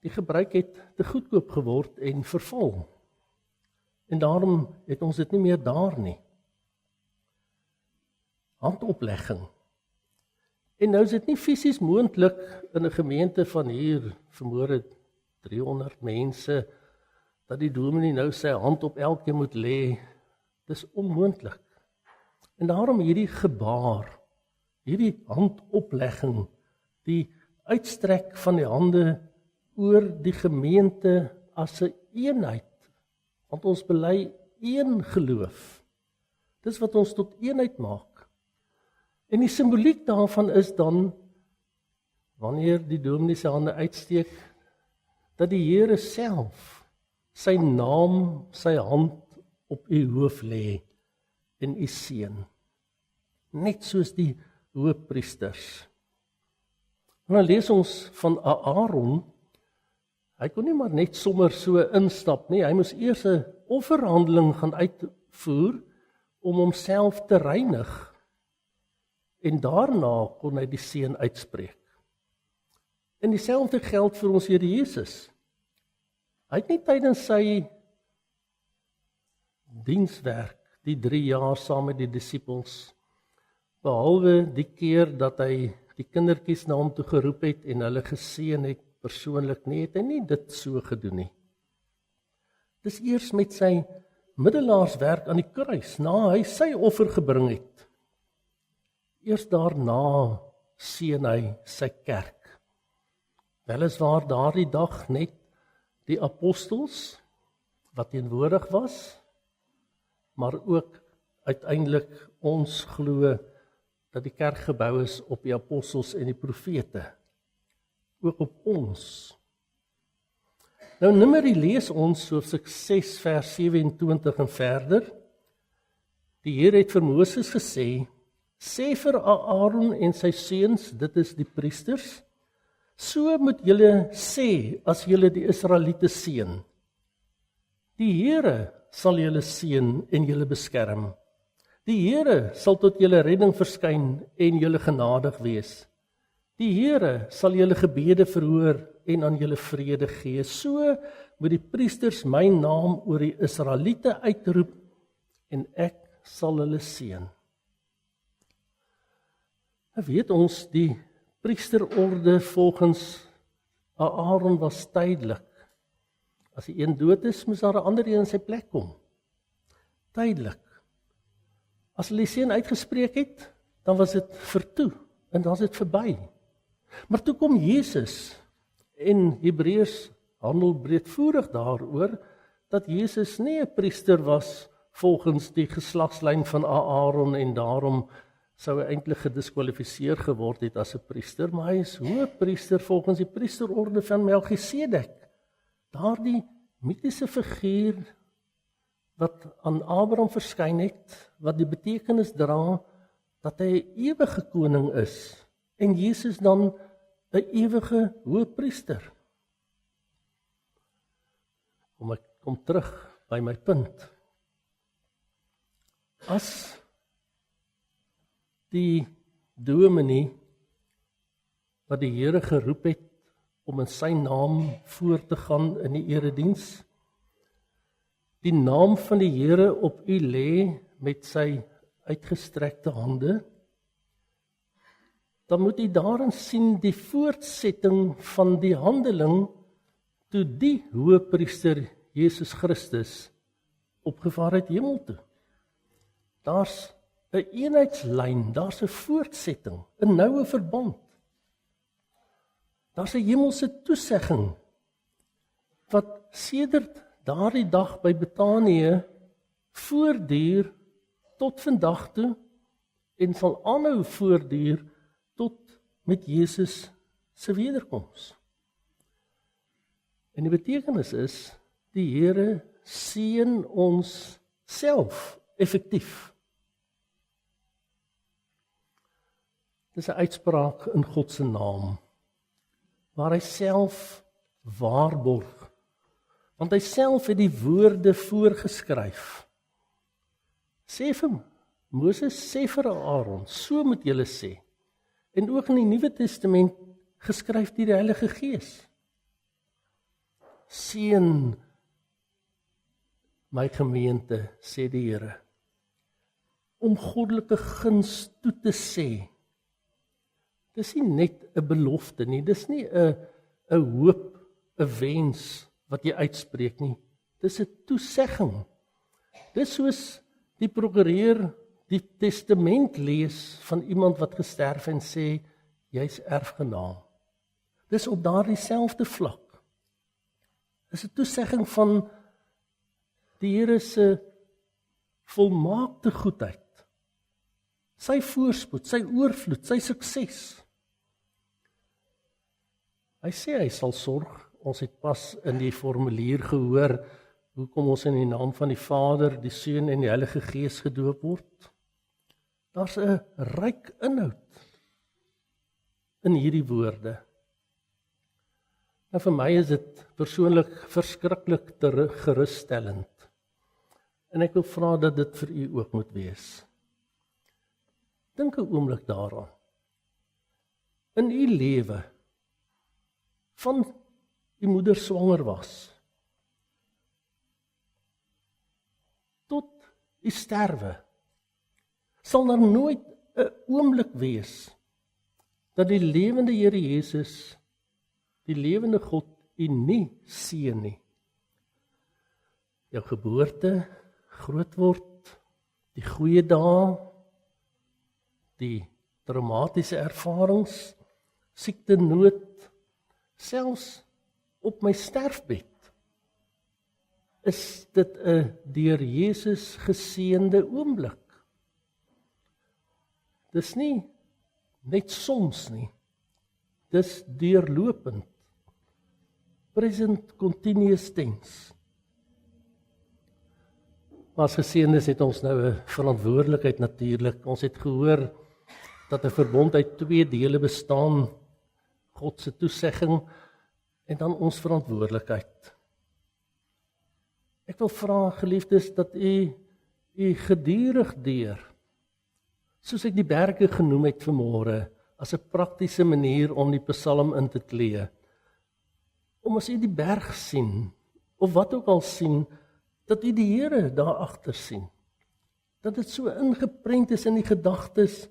Die gebruik het te goedkoop geword en verval. En daarom het ons dit nie meer daar nie. Handoplegging. En nou is dit nie fisies moontlik in 'n gemeente van hier, vermoed 300 mense, dat die dominee nou sy hand op elkeen moet lê. Dis onmoontlik. En daarom hierdie gebaar, hierdie handoplegging, die uitstrek van die hande oor die gemeente as 'n eenheid, want ons bely een geloof. Dis wat ons tot eenheid maak. En die simboliek daarvan is dan, wanneer die dominee sy hande uitsteek, dat die Here self sy naam, sy hand op u hoof lê en u seën. Net soos die hoëpriesters. En dan lees ons van Aaron. Hy kon nie maar net sommer so instap nie. Hy moes eers 'n offerhandeling gaan uitvoer om homself te reinig. En daarna kon hy die seën uitspreek. En dieselfde geld vir ons Here Jesus. Hy het nie tydens sy dienswerk, die 3 jaar saam met die disippels, behalwe die keer dat hy die kindertjies na hom toe geroep het en hulle geseën het persoonlik nie, het hy nie dit so gedoen nie. Dis eers met sy middelaarswerk aan die kruis, na hy sy offer gebring het. Eers daarna seën hy sy kerk. Weliswaar daardie dag net die apostels wat teenwoordig was, maar ook uiteindelik ons glo dat die kerk gebou is op die apostels en die profete, ook op ons. Nou Numeri lees ons hoofstuk 6 vers 27 en verder. Die Here het vir Moses gesê, sê vir Aaron en sy seuns, dit is die priesters, so moet julle sê as julle die Israeliete seën. Die Here sal julle seën en julle beskerm. Die Here sal tot julle redding verskyn en julle genadig wees. Die Here sal julle gebede verhoor en aan julle vrede gee. So moet die priesters my naam oor die Israeliete uitroep en ek sal hulle seën. Weet ons, die priesterorde volgens Aaron was tydelik. As die een dood is, moes daar 'n ander een in sy plek kom. Tydelik. As hulle die seën uitgespreek het, dan was dit vertoe en dan is dit verby. Maar toe kom Jesus en Hebreërs handel breedvoerig daaroor dat Jesus nie 'n priester was volgens die geslagslyn van Aaron en daarom sou hy eintlik gediskwalifiseer geword het as 'n priester, maar hy is hoëpriester volgens die priesterorde van Melchisedek. Daardie mitiese figuur wat aan Abraham verskyn het, wat die betekenis dra dat hy 'n ewige koning is en Jesus dan 'n ewige hoëpriester. Ek kom terug by my punt. As die dominee wat die Here geroep het om in sy naam voor te gaan in die erediens, die naam van die Here op u lê met sy uitgestrekte hande, dan moet u daarin sien die voortsetting van die handeling toe die hoëpriester Jesus Christus opgevaar het hemel toe. Daar's 'n eenheidslyn, daar's 'n voortsetting, 'n noue verband. Daar's 'n hemelse toesegging wat sedert daardie dag by Betanië voortduur tot vandag toe en sal aanhou voortduur tot met Jesus se wederkoms. En die betekenis is, die Here seën ons self effektief. Dis 'n uitspraak in God se naam, waar hy self waarborg, want hy self het die woorde voorgeskryf. Sê vir Moses, sê vir Aaron, so moet julle sê. En ook in die Nuwe Testament geskryf deur die Heilige Gees. Seën my gemeente, sê die Here, om goddelike guns toe te sê. Dis nie net 'n belofte nie, dis nie 'n hoop, 'n wens wat jy uitspreek nie. Dis 'n toesegging. Dis soos die prokureur die testament lees van iemand wat gesterf en sê, jy's erfgenaam. Dis op daardie selfde vlak. Dis 'n toesegging van die Here se volmaakte goedheid, sy voorspoed, sy oorvloed, sy sukses. Hy sê hy sal sorg. Ons het pas in die formulier gehoor hoekom ons in die naam van die Vader, die Seun en die Heilige Gees gedoop word. Daar's 'n ryk inhoud in hierdie woorde. Nou vir my is dit persoonlik verskriklik gerusstellend. En ek wil vra dat dit vir u ook moet wees. Dink 'n oomblik daaraan. In u lewe, van u moeder swanger was, tot u sterwe, sal daar nooit 'n oomblik wees dat die lewende Here Jesus, die lewende God, u nie seën nie. Jou geboorte, groot word, die goeie dae, die traumatiese ervarings, siekte, nood, selfs op my sterfbed, is dit 'n deur Jesus geseënde oomblik. Dis nie net soms nie, dis deurlopend, present continuous tense. As geseëndes het ons nou 'n verantwoordelikheid natuurlik. Ons het gehoor dat 'n verbond uit 2 dele bestaan, God se toesegging en dan ons verantwoordelikheid. Ek wil vra, geliefdes, dat u gedurig deur, soos ek die berge genoem het vanmôre, as 'n praktiese manier om die Psalm in te klee, om as u die berg sien, of wat ook al sien, dat u die Here daar agter sien. Dat dit so ingeprent is in die gedagtes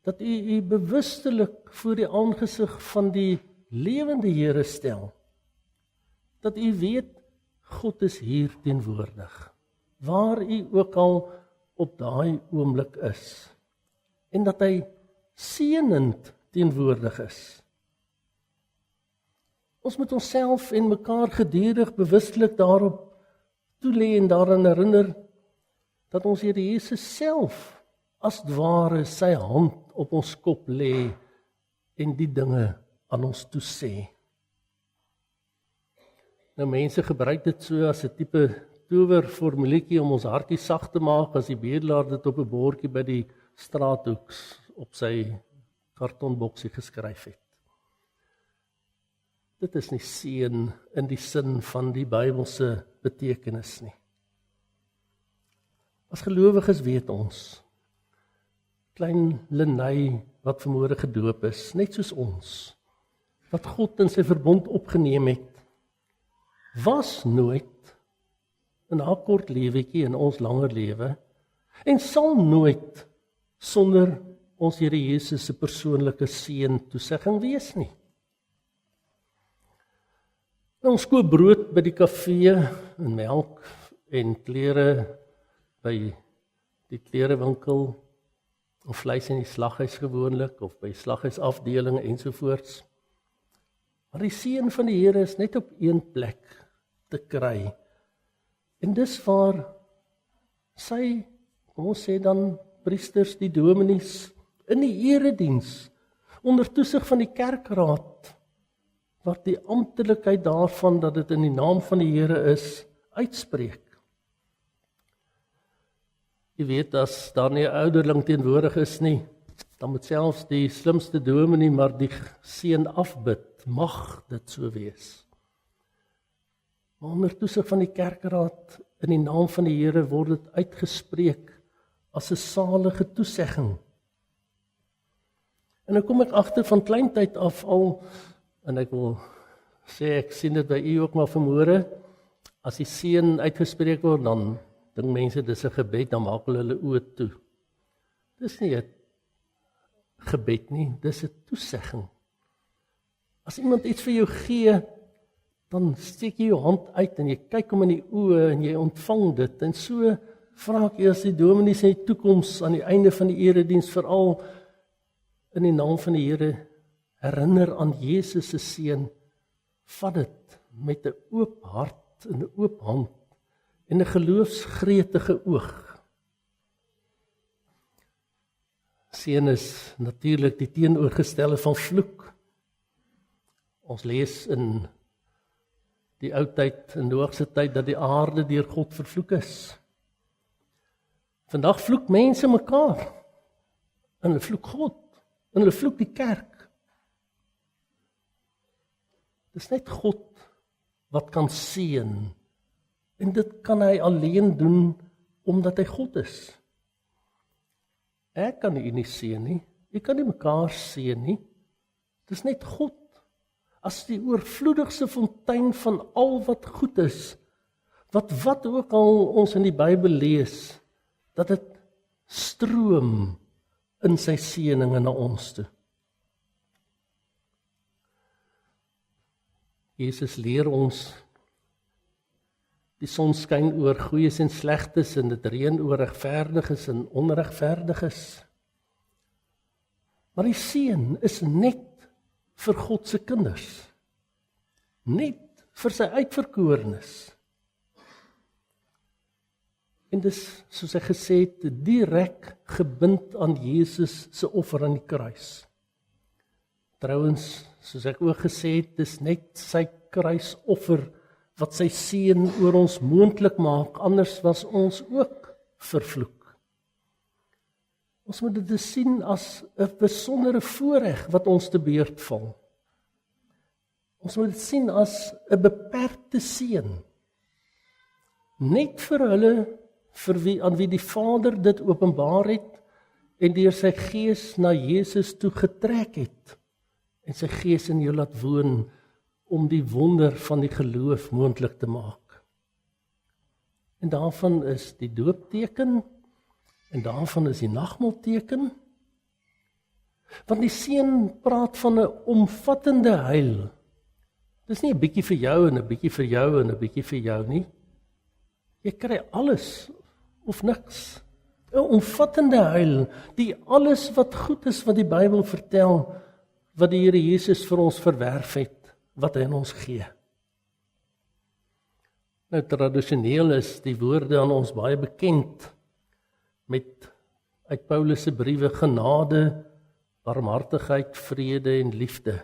dat u bewustelik voor die aangesig van die lewende Here stel. Dat u weet, God is hier teenwoordig, waar u ook al op daai oomblik is. En dat hy seënend teenwoordig is. Ons moet onsself en mekaar gedurig bewustelik daarop toelê en daaraan herinner, dat ons Here Jesus self, as ware sy hand op ons kop lê en die dinge aan ons toesê. Nou mense gebruik dit so as 'n tipe towerformulietjie om ons hartjie sag te maak as die bedelaar dit op 'n bordjie by die straathoeks op sy kartonboksie geskryf het. Dit is nie seën in die sin van die Bybelse betekenis nie. As gelowiges weet ons, klein Lenae wat vanmôre gedoop is, net soos ons, wat God in sy verbond opgeneem het, was nooit in haar kort lewetjie in ons langer lewe, en sal nooit sonder ons Here Jesus se persoonlike seën toesegging wees nie. Nou, ons koop brood by die kafee en melk en klere by die klerewinkel, of vleis in die slaghuis gewoonlik, of by slaghuisafdeling ensovoorts. Maar die seën van die Here is net op een plek te kry. En dis waar sy, kom ons sê dan, priesters, die dominees, in die erediens, onder toesig van die kerkraad, wat die amptelikheid daarvan, dat dit in die naam van die Here is, uitspreek. Jy weet, as daar nie 'n ouderling teenwoordig is nie, dan moet selfs die slimste dominee maar die seën afbid, mag dit so wees. Maar onder toesig van die kerkraad, in die naam van die Here, word dit uitgespreek as 'n salige toesegging. En nou kom ek agter van kleintyd af al, en ek wil sê, ek sien dit by u ook maar vanmôre, as die seën uitgespreek word, dan dink mense dis 'n gebed, dan maak hulle oë toe. Dis nie 'n gebed nie, dis 'n toesegging. As iemand iets vir jou gee, dan steek jy jou hand uit en jy kyk hom in die oë en jy ontvang dit. En so vra ek as die dominees in die toekoms aan die einde van die erediens, veral in die naam van die Here, herinner aan Jesus se seën, vat dit met 'n oop hart en 'n oop hand en 'n geloofsgretige oog. Seën is natuurlik die teenoorgestelde van vloek. Ons lees in die ou tyd, in Noag se tyd, dat die aarde deur God vervloek is. Vandag vloek mense mekaar, en hulle vloek God, en hulle vloek die kerk. Dis net God wat kan seën, en dit kan hy alleen doen, omdat hy God is. Ek kan u nie seën nie, u kan nie mekaar seën nie, dis net God, as die oorvloedigste fontein van al wat goed is, wat ook al ons in die Bybel lees, dat dit stroom in sy seëninge na ons toe. Jesus leer ons, die son skyn oor goeies en slegtes, en dit reën oor regverdiges en onregverdiges. Maar die seën is net vir God se kinders, net vir sy uitverkorenes. En dis, soos hy gesê het, direk gebind aan Jesus se offer aan die kruis. Trouwens, soos ek ook gesê het, dis net sy kruisoffer wat sy seën oor ons moontlik maak, anders was ons ook vervloek. Ons moet dit sien as 'n besondere voorreg wat ons te beurt val. Ons moet dit sien as 'n beperkte seën. Net vir hulle, aan wie die Vader dit openbaar het, en deur sy Gees na Jesus toe getrek het, en sy Gees in jou laat woon, om die wonder van die geloof moontlik te maak. En daarvan is die doopteken, en daarvan is die nagmaalteken, Want die seën praat van 'n omvattende heil. Dis nie 'n bietjie vir jou en 'n bietjie vir jou en 'n bietjie vir jou nie. Jy kry alles of niks. 'n Omvattende heil, die alles wat goed is wat die Bybel vertel, wat die Here Jesus vir ons verwerf het, wat hy aan ons gee. Nou tradisioneel is die woorde aan ons baie bekend met uit Paulus se briewe genade, barmhartigheid, vrede en liefde.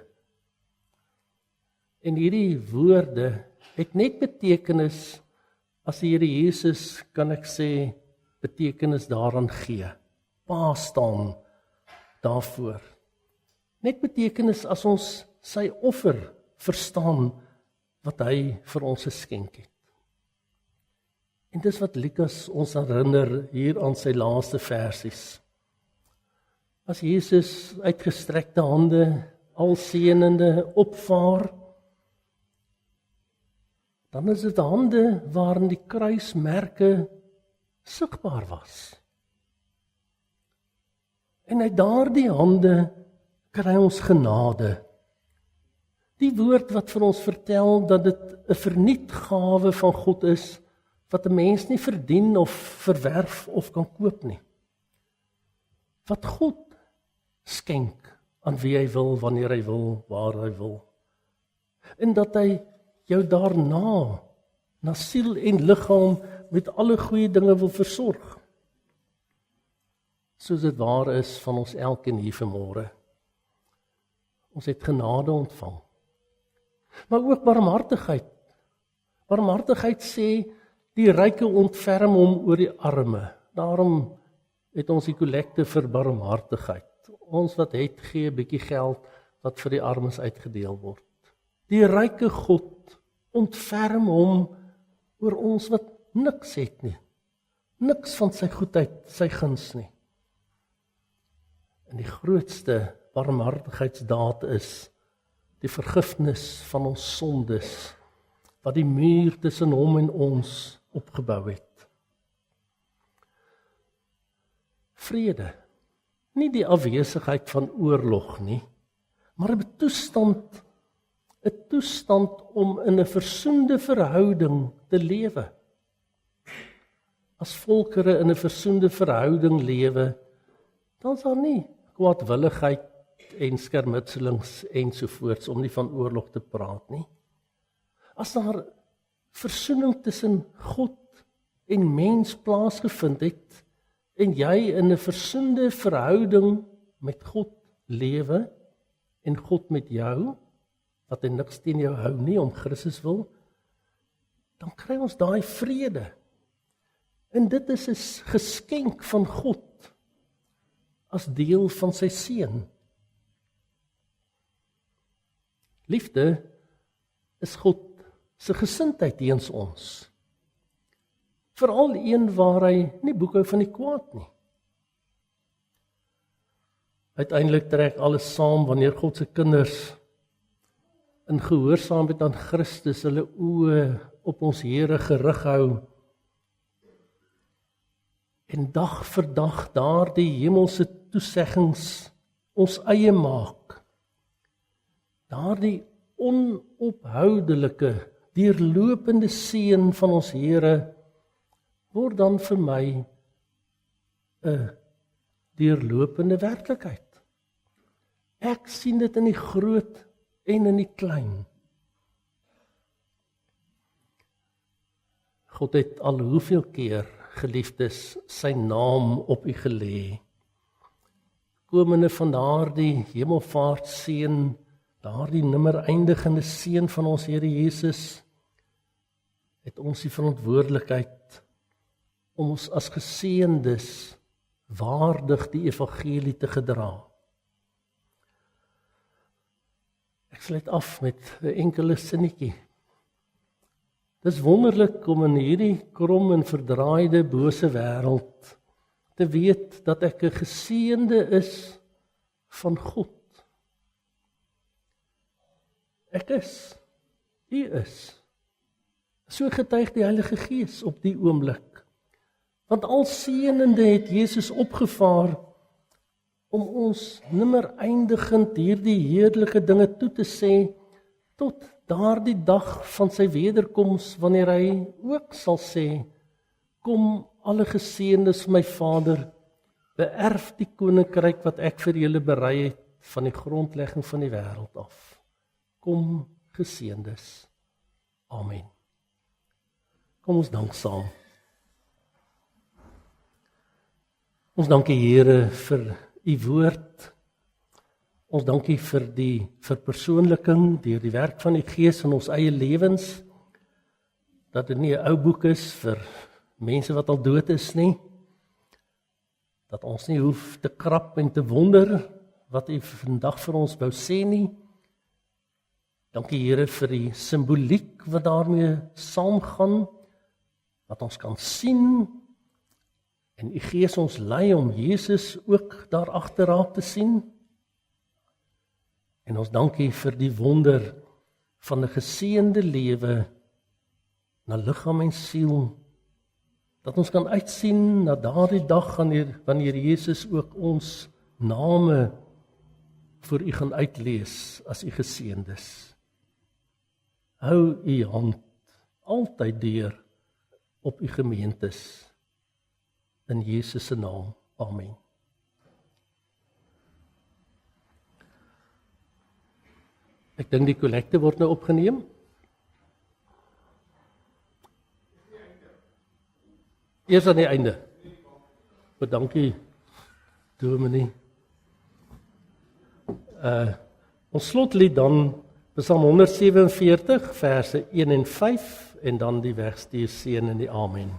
En hierdie woorde het net betekenis as die Here Jesus, kan ek sê, betekenis daaraan gee. Pa staan daarvoor. Net betekenis as ons sy offer verstaan wat hy vir ons geskenk het. En dis wat Lukas ons herinner hier aan sy laaste versies. As Jesus uitgestrekte hande, alseënende opvaar, dan is dit hande waarin die kruismerke sigbaar was. En uit daardie hande kry ons genade. Die woord wat vir ons vertel dat dit 'n vernietgawe van God is, wat 'n mens nie verdien of verwerf of kan koop nie. Wat God skenk aan wie hy wil, wanneer hy wil, waar hy wil. En dat hy jou daarna, na siel en liggaam, met alle goeie dinge wil versorg. Soos dit waar is van ons elkeen hier vanmôre. Ons het genade ontvang. Maar ook barmhartigheid. Barmhartigheid sê, die ryke ontferm hom oor die arme. Daarom het ons die kollekte vir barmhartigheid. Ons wat het, gee 'n bietjie geld wat vir die armes uitgedeel word. Die ryke God ontferm hom oor ons wat niks het nie. Niks van sy goedheid, sy guns nie. En die grootste barmhartigheidsdaad is die vergifnis van ons sondes, wat die muur tussen hom en ons opgebou het. Vrede, nie die afwesigheid van oorlog nie, maar 'n toestand om in 'n versoende verhouding te lewe. As volkere in 'n versoende verhouding lewe, dan is daar nie kwaadwilligheid en skermutselings ensovoorts om nie van oorlog te praat nie. As daar versoening tussen God en mens plaasgevind het en jy in 'n versoende verhouding met God lewe en God met jou, wat hy niks teen jou hou nie om Christus wil, dan kry ons daai vrede. En dit is 'n geskenk van God as deel van sy seun. Liefde is God se gesindheid teens ons. Veral een waar hy nie boekhou van die kwaad nie. Uiteindelik trek alles saam wanneer God se kinders in gehoorsaamheid aan Christus hulle oë op ons Here gerig hou en dag vir dag daardie hemelse toeseggings ons eie maak. Daardie onophoudelike, deurlopende seën van ons Here word dan vir my 'n deurlopende werklikheid. Ek sien dit in die groot en in die klein. God het al hoeveel keer, geliefdes, sy naam op u gelê. Komende van daardie hemelvaartseën, daardie nimmer eindigende seën van ons Here Jesus, het ons die verantwoordelikheid om ons as geseëndes waardig die evangelie te gedra. Ek sluit af met 'n enkele sinnetjie. Dis wonderlik om in hierdie krom en verdraaide bose wêreld te weet dat ek 'n geseënde is van God. Ek is, u is. So getuig die Heilige Gees op die oomblik. Want al seënende het Jesus opgevaar om ons nimmer eindigend hierdie heerlike dinge toe te sê, tot daardie dag van sy wederkoms, wanneer hy ook sal sê, kom alle geseëndes van my Vader, beerf die koninkryk wat ek vir julle berei het van die grondlegging van die wêreld af. Kom geseëndes. Amen. Kom ons dank saam. Ons dank die Here vir u woord. Ons dank u vir die verpersoonliking deur die werk van die Gees in ons eie lewens, dat dit nie 'n ou boek is vir mense wat al dood is nie, dat ons nie hoef te krap en te wonder wat u vandag vir ons wou sê nie. Dankie Here vir die simboliek wat daarmee saamgaan, wat ons kan sien, en u Gees ons lei om Jesus ook daar agterraak te sien. En ons dankie vir die wonder van 'n geseënde lewe na liggaam en siel, dat ons kan uitsien na daardie dag wanneer Jesus ook ons name vir u gaan uitlees as u geseëndes. Hou u hand altyd deur op u gemeentes, in Jesus se naam. Amen. Ek dink die kollekte word nou opgeneem. Eers aan die einde. Bedankie, Dominee. Ons slotlied dan Psalm 147 verse 1 en 5 en dan die wegstuur seën in die amen.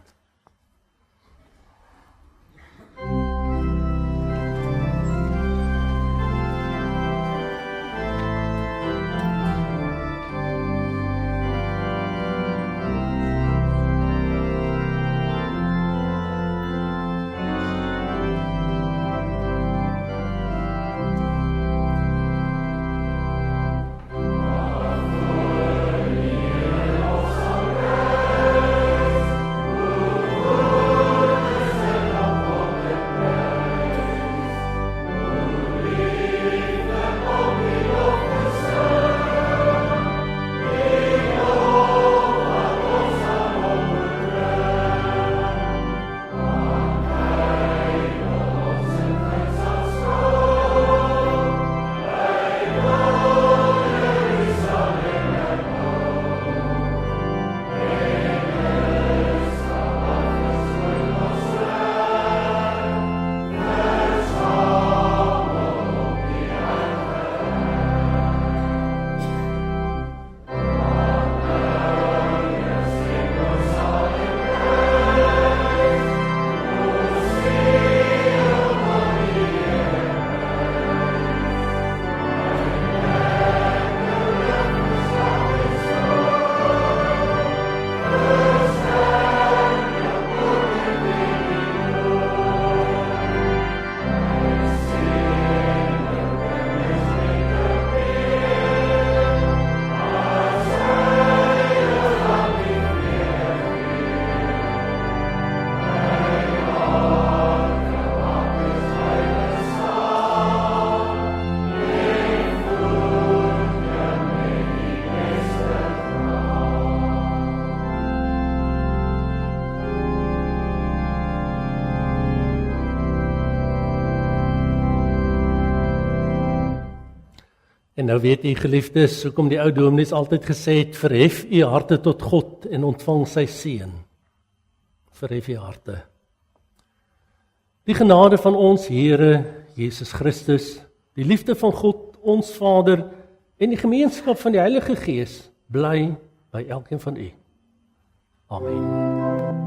En nou weet u geliefdes, hoekom die ou dominees altyd gesê het, verhef u harte tot God en ontvang sy seën. Verhef u harte. Die genade van ons Here Jesus Christus, die liefde van God ons Vader en die gemeenskap van die Heilige Gees bly by elkeen van u. Amen.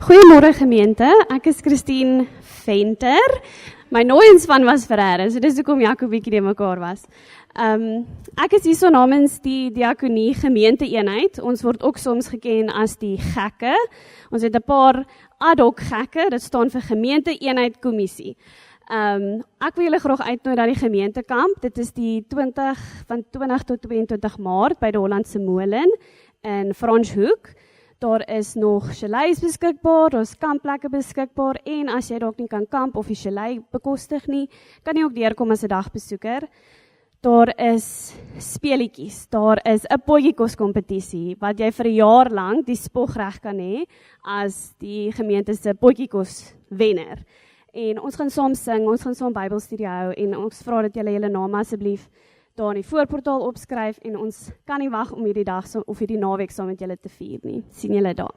Goeiemôre gemeente, ek is Christine Venter. My nooienspan was Ferreira, so dis hoekom Jaco bietjie die mekaar was. Ek is hierso namens die diakonie gemeenteeenheid. Ons word ook soms geken as die gekke. Ons het 'n paar ad hoc gekke, dit staan vir gemeenteeenheid kommissie. Ek wil julle graag uitnooi na die gemeentekamp. Dit is die 20 tot 22 Maart by die Hollandse Molen in Franshoek. Daar is nog chalets beskikbaar, daar is kampplekke beskikbaar en as jy dalk nie kan kamp of die chalet bekostig nie, kan jy ook deurkom as 'n dagbesoeker. Daar is speletjies, daar is 'n potjiekos-kompetisie wat jy vir 'n jaar lank die spogreg kan hê as die gemeente se potjiekos wenner. En ons gaan saam sing, ons gaan saam Bybelstudie hou en ons vra dat julle julle name asseblief daar in die voorportaal opskryf en ons kan nie wag om hierdie dag of hierdie naweek saam met julle te vier nie. Sien julle daar.